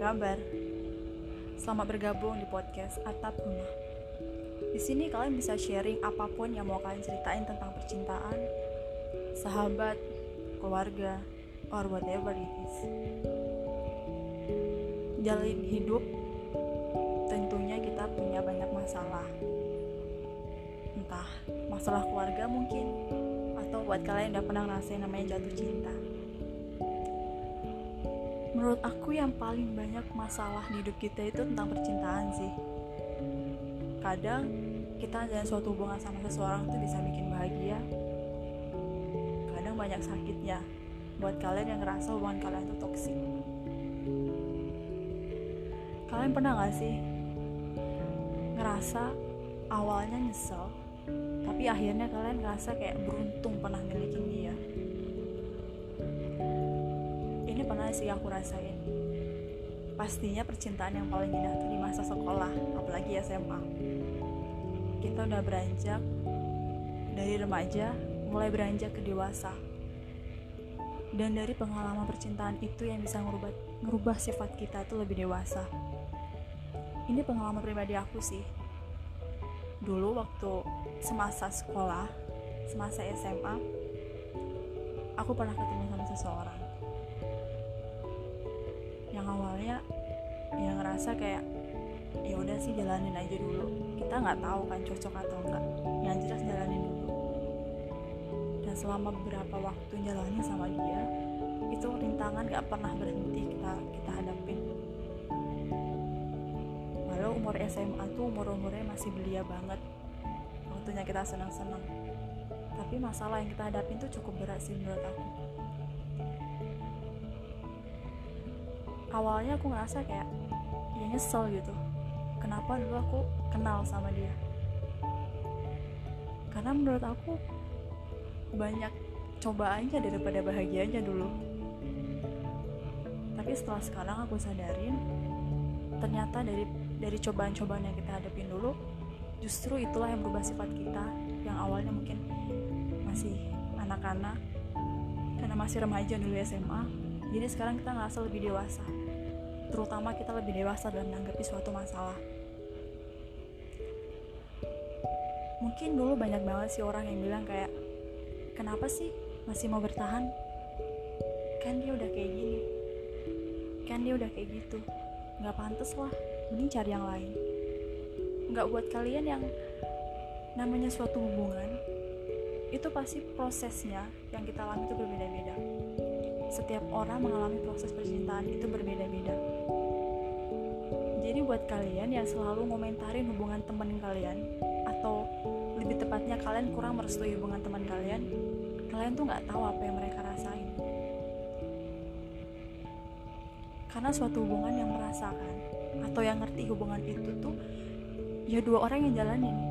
kabar? Selamat bergabung di podcast Atap Rumah. Di sini kalian bisa sharing apapun yang mau kalian ceritain tentang percintaan, sahabat, keluarga, or whatever it is. Jalin hidup, tentunya kita punya banyak masalah. Entah masalah keluarga mungkin, atau buat kalian yang udah pernah ngerasain namanya jatuh cinta. Menurut aku yang paling banyak masalah di hidup kita itu tentang percintaan sih. Kadang kita jalan suatu hubungan sama seseorang tuh bisa bikin bahagia, kadang banyak sakitnya buat kalian yang ngerasa hubungan kalian tuh toksik. Kalian pernah gak sih ngerasa awalnya nyesel, tapi akhirnya kalian ngerasa kayak beruntung pernah milikin dia? Ini pernah sih aku rasain. Pastinya percintaan yang paling indah tuh di masa sekolah, apalagi SMA. Kita udah beranjak dari remaja, mulai beranjak ke dewasa. Dan dari pengalaman percintaan itu yang bisa ngerubah sifat kita tuh lebih dewasa. Ini pengalaman pribadi aku sih. Dulu waktu semasa sekolah, semasa SMA, aku pernah ketemu sama seseorang yang awalnya ya ngerasa kayak ya udah sih jalanin aja dulu, kita nggak tahu kan cocok atau enggak, yang jelas jalanin dulu. Dan selama beberapa waktu jalanin sama dia, itu rintangan nggak pernah berhenti kita hadapin. Walau umur SMA tuh umurnya masih belia banget, waktunya kita senang-senang, tapi masalah yang kita hadapin tuh cukup berat sih menurut aku. Awalnya aku ngerasa kayak ya nyesel gitu, kenapa dulu aku kenal sama dia. Karena menurut aku banyak cobaannya daripada bahagianya dulu. Tapi setelah sekarang aku sadarin, ternyata dari cobaan-cobaan yang kita hadapin dulu, justru itulah yang berubah sifat kita yang awalnya mungkin masih anak-anak, karena masih remaja dulu SMA. Jadi sekarang kita ngerasa lebih dewasa, terutama kita lebih dewasa dalam menanggapi suatu masalah. Mungkin dulu banyak banget sih orang yang bilang kayak, kenapa sih masih mau bertahan? Kan dia udah kayak gini, kan dia udah kayak gitu, gak pantas lah, mending cari yang lain. Gak buat kalian yang namanya suatu hubungan, itu pasti prosesnya yang kita alami itu berbeda-beda. Setiap orang mengalami proses percintaan itu berbeda-beda. Jadi buat kalian yang selalu ngomentarin hubungan teman kalian, atau lebih tepatnya kalian kurang merestui hubungan teman kalian tuh gak tahu apa yang mereka rasain. Karena suatu hubungan yang merasakan atau yang ngerti hubungan itu tuh ya dua orang yang jalanin.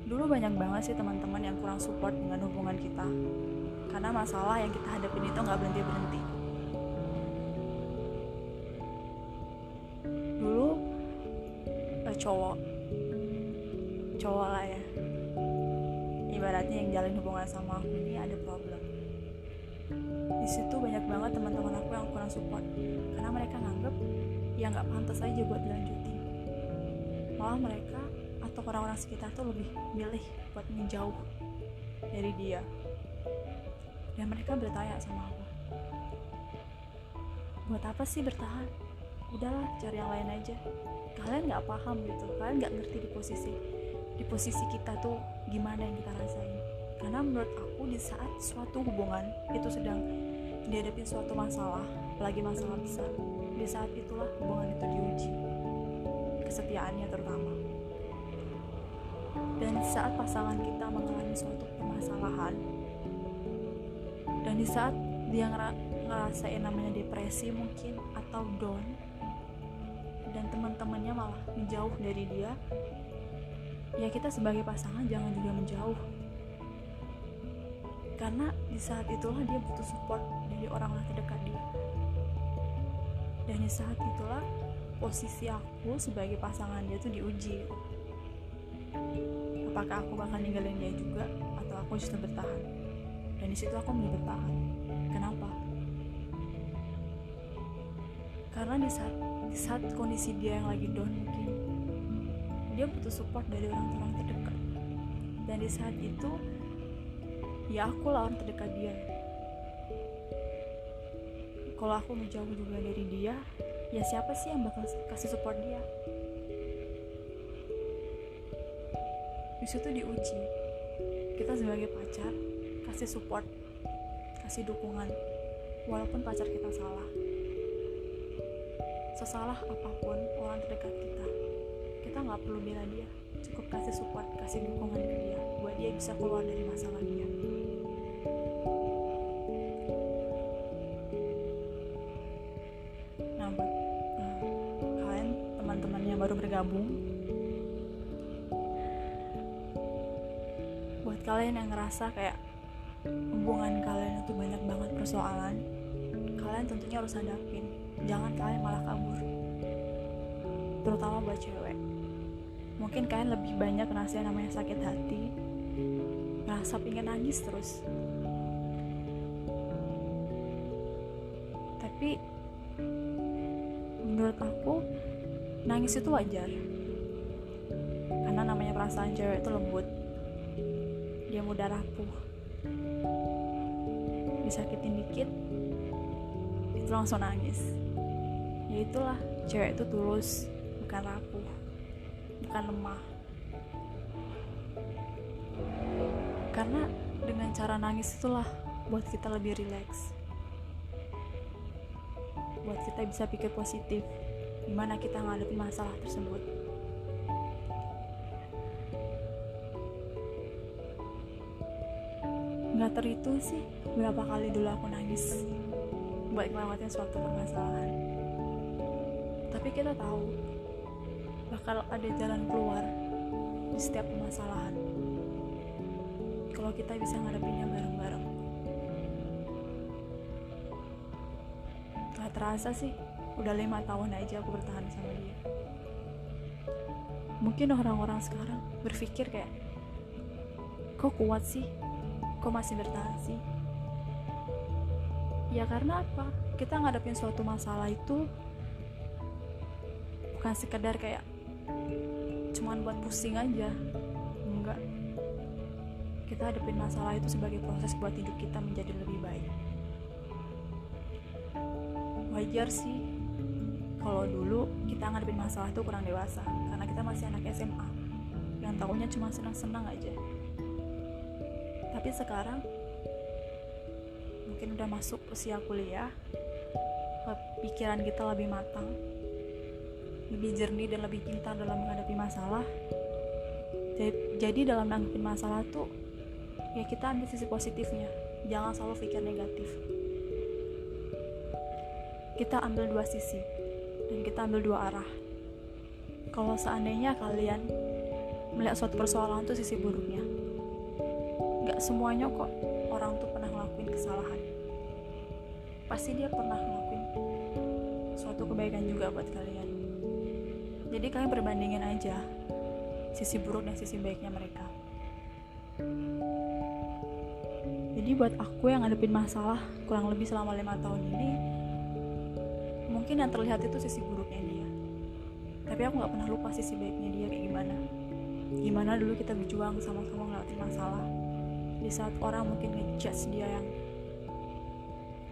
Dulu banyak banget sih teman-teman yang kurang support dengan hubungan kita, karena masalah yang kita hadapin itu gak berhenti-berhenti. Dulu cowok lah ya, ibaratnya yang jalin hubungan sama aku ini ada problem. Di situ banyak banget teman-teman aku yang kurang support, karena mereka nganggep ya gak pantas aja buat dilanjutin. Malah mereka atau orang-orang sekitar tuh lebih milih buat menjauh dari dia. Dan mereka bertanya sama aku, buat apa sih bertahan? Udahlah, cari yang lain aja. Kalian gak paham gitu, kalian gak ngerti di posisi kita tuh gimana yang kita rasain. Karena menurut aku di saat suatu hubungan itu sedang dihadapin suatu masalah, apalagi masalah besar, di saat itulah hubungan itu diuji, kesetiaannya terutama. Dan di saat pasangan kita mengalami suatu permasalahan, dan di saat dia ngerasain namanya depresi mungkin atau down, dan teman-temannya malah menjauh dari dia, ya kita sebagai pasangan jangan juga menjauh. Karena di saat itulah dia butuh support dari orang-orang terdekat dia. Dan di saat itulah posisi aku sebagai pasangan dia tuh diuji. Apakah aku bakal ninggalin dia juga, atau aku justru bertahan? Dan di situ aku milih bertahan. Kenapa? Karena di saat kondisi dia yang lagi down, mungkin dia butuh support dari orang-orang terdekat. Dan di saat itu ya aku lah orang terdekat dia. Kalau aku ngejauh juga dari dia, ya siapa sih yang bakal kasih support dia? Di situ diuji kita sebagai pacar, kasih support, kasih dukungan, walaupun pacar kita salah. Sesalah apapun orang terdekat kita nggak perlu bela dia, cukup kasih support, kasih dukungan ke dia buat dia bisa keluar dari masalah dia. Nah, buat kalian teman-teman yang baru bergabung, buat kalian yang ngerasa kayak hubungan kalian itu banyak banget persoalan, kalian tentunya harus hadapin, jangan kalian malah kabur. Terutama buat cewek, mungkin kalian lebih banyak ngerasain namanya sakit hati, ngerasa pengen nangis terus. Tapi menurut aku nangis itu wajar, karena namanya perasaan cewek itu lembut, dia mudah rapuh, disakitin dikit itu langsung nangis. Ya itulah, cewek itu tulus, bukan rapuh, bukan lemah. Karena dengan cara nangis itulah buat kita lebih rileks, buat kita bisa pikir positif gimana kita ngadepin masalah tersebut. Gak terhitung sih berapa kali dulu aku nangis buat ngelewatin suatu permasalahan. Tapi kita tahu bakal ada jalan keluar di setiap permasalahan kalau kita bisa ngadepinnya bareng-bareng. Gak terasa sih udah 5 tahun aja aku bertahan sama dia. Mungkin orang-orang sekarang berpikir kayak, kok kuat sih, kok masih bertahan sih? Ya karena apa? Kita ngadepin suatu masalah itu bukan sekedar kayak cuman buat pusing aja. Enggak. Kita hadepin masalah itu sebagai proses buat hidup kita menjadi lebih baik. Wajar sih kalau dulu kita ngadepin masalah itu kurang dewasa, karena kita masih anak SMA yang tahunya cuma senang-senang aja. Tapi sekarang mungkin udah masuk usia kuliah, pikiran kita lebih matang, lebih jernih dan lebih pintar dalam menghadapi masalah. Jadi dalam menghadapi masalah tuh ya kita ambil sisi positifnya, jangan selalu pikir negatif. Kita ambil dua sisi dan kita ambil dua arah. Kalau seandainya kalian melihat suatu persoalan tuh sisi buruknya, gak semuanya kok orang tuh pernah ngelakuin kesalahan. Pasti dia pernah ngelakuin suatu kebaikan juga buat kalian. Jadi kalian perbandingin aja sisi buruk dan sisi baiknya mereka. Jadi buat aku yang ngadepin masalah kurang lebih selama 5 tahun ini, mungkin yang terlihat itu sisi buruknya dia, tapi aku gak pernah lupa sisi baiknya dia kayak gimana dulu kita berjuang sama-sama ngelewatin masalah. Di saat orang mungkin ngejudge dia yang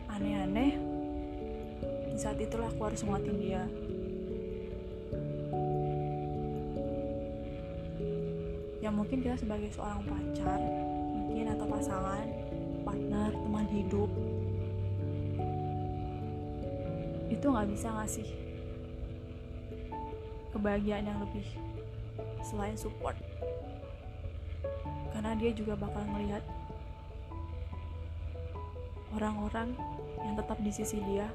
aneh-aneh, di saat itulah aku harus nguatin dia. Ya mungkin kita sebagai seorang pacar mungkin, atau pasangan, partner, teman hidup, itu gak bisa ngasih kebahagiaan yang lebih selain support, karena dia juga bakal melihat orang-orang yang tetap di sisi dia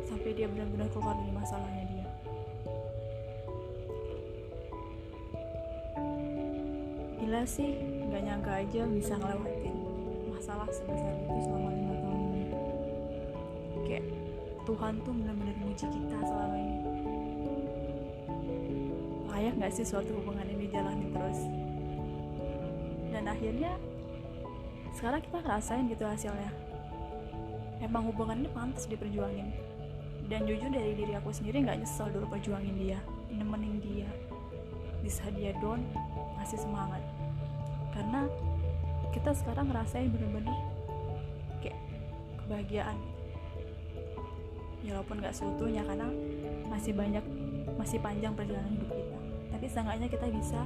sampai dia benar-benar keluar dari masalahnya dia. Gila sih, gak nyangka aja bisa ngelewatin masalah sebesar itu selama 5 tahun ini. Kayak Tuhan tuh benar-benar muji kita selama ini. Layak gak sih suatu hubungan ini jalanin terus? Dan akhirnya sekarang kita ngerasain gitu hasilnya. emang hubungan ini pantas diperjuangin. Dan jujur dari diri aku sendiri nggak nyesel dulu perjuangin dia, nemenin dia, bisa dia down, ngasih semangat. Karena kita sekarang ngerasain bener-bener kayak kebahagiaan, ya walaupun nggak seutuhnya karena masih panjang perjalanan hidup kita, tapi seenggaknya kita bisa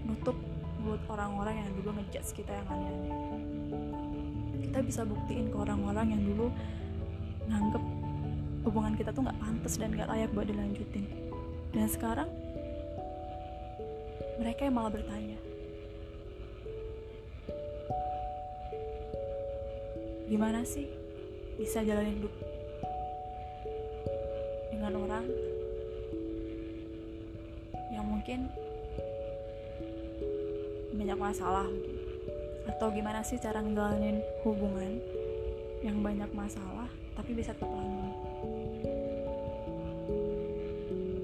nutup mulut orang-orang yang dulu ngejudge kita yang aneh-aneh. Kita bisa buktiin ke orang-orang yang dulu nganggep hubungan kita tuh nggak pantas dan nggak layak buat dilanjutin, dan sekarang mereka yang malah bertanya, gimana sih bisa jalanin hidup dengan orang yang mungkin banyak masalah mungkin, atau gimana sih cara ngejalanin hubungan yang banyak masalah tapi bisa tetap langgeng.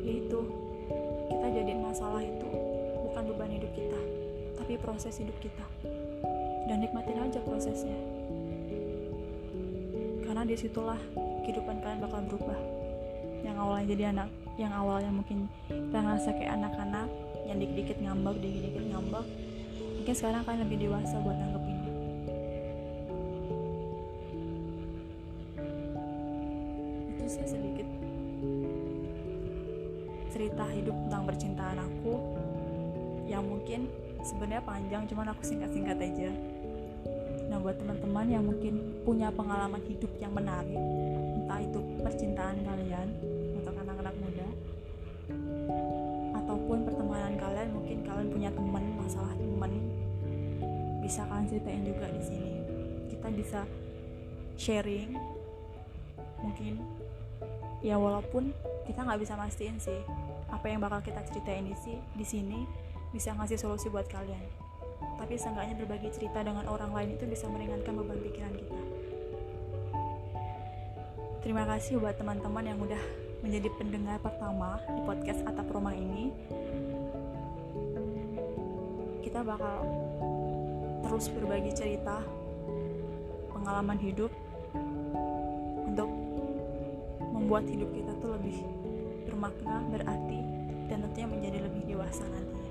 Yaitu kita jadiin masalah itu bukan beban hidup kita, tapi proses hidup kita, dan nikmatin aja prosesnya, karena disitulah kehidupan kalian bakal berubah. Yang awalnya jadi anak, yang awalnya mungkin kita ngerasa kayak anak-anak yang dikit-dikit ngambek, mungkin sekarang kalian lebih dewasa buat nanggepinnya. Itu sih sedikit cerita hidup tentang percintaan aku, yang mungkin sebenarnya panjang, cuman aku singkat-singkat aja. Nah, buat teman-teman yang mungkin punya pengalaman hidup yang menarik, entah itu percintaan kalian untuk anak-anak muda, ataupun pertemanan kalian, mungkin kalian punya teman, masalah teman, bisa kalian ceritain juga di sini. Kita bisa sharing, mungkin ya walaupun kita nggak bisa mastiin sih apa yang bakal kita ceritain di sini bisa ngasih solusi buat kalian, tapi seenggaknya berbagi cerita dengan orang lain itu bisa meringankan beban pikiran kita. Terima kasih buat teman-teman yang udah menjadi pendengar pertama di podcast Atap Rumah ini. Kita bakal terus berbagi cerita, pengalaman hidup, untuk membuat hidup kita tuh lebih bermakna, berarti, dan tentunya menjadi lebih dewasa nantinya.